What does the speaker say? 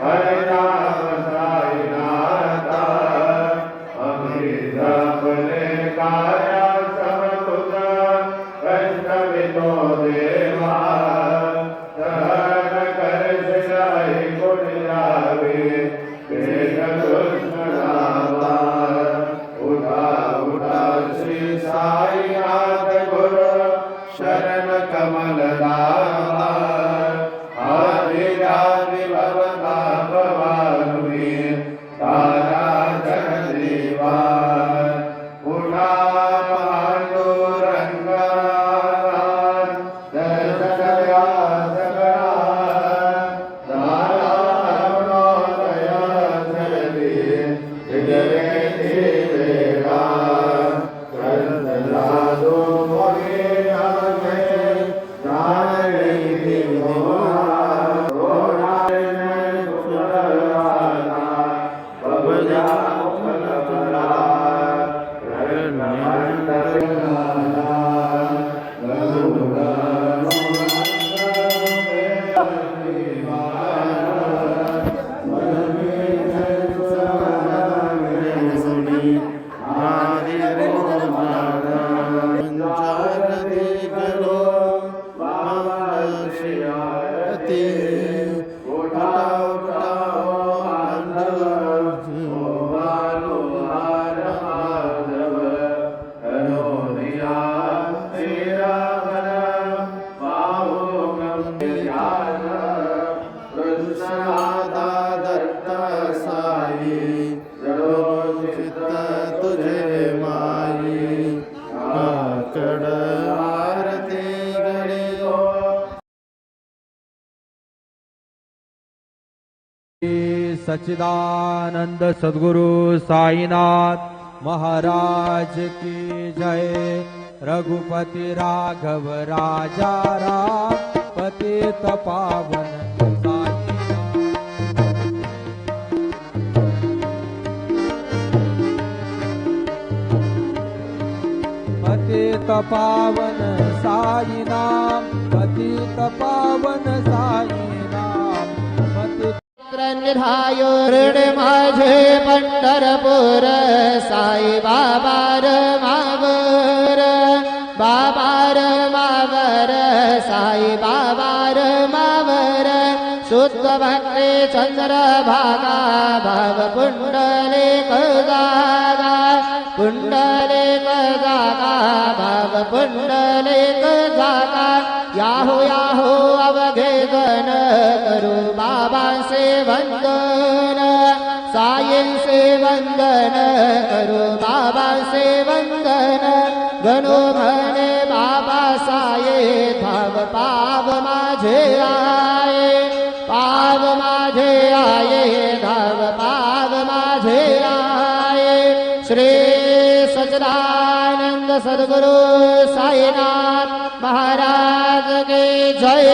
हरे राम साईनाथ अमी जपले काया सब तुझ कष्ट विनो देवा सहन करशील ऐकून यावे वेद कृष्ण नामा उठा उठा श्री साईनाथ गुरु शरण कमल दाता आदि व्याधि भवता भवानुमी तारा जगदीवा उठा पांडुरंगा दर्शन द्या सगळा नारायणोदय चरणी विजय वेगा साधू मोहे सच्चिदानंद सद्गुरु साईनाथ महाराज की जय। रघुपति राघव राजा राम पतित पावन पतित पावन साई नाम पतित पावन साई नाम पतित निधायो ऋण माझे पंढरपूर साई बाबा मावर बाबा मावर साई बाबा मावर शुद्ध भक्ती चंद्र भागा भाव पुंडलिक जागा पुंडलिक जागा भाव पुंडलिक जागा याहो याहो अवघे गण करू बाबा से वंदन सायन से वंदन करू बाबा से वंदन गणो म्हणे बाबा साये धाव पाव माझे आये पाव माझे आये धाव पाव माझे आये। श्री सच्चिदानंद सद्गुरु साईनाथ महाराज की जय।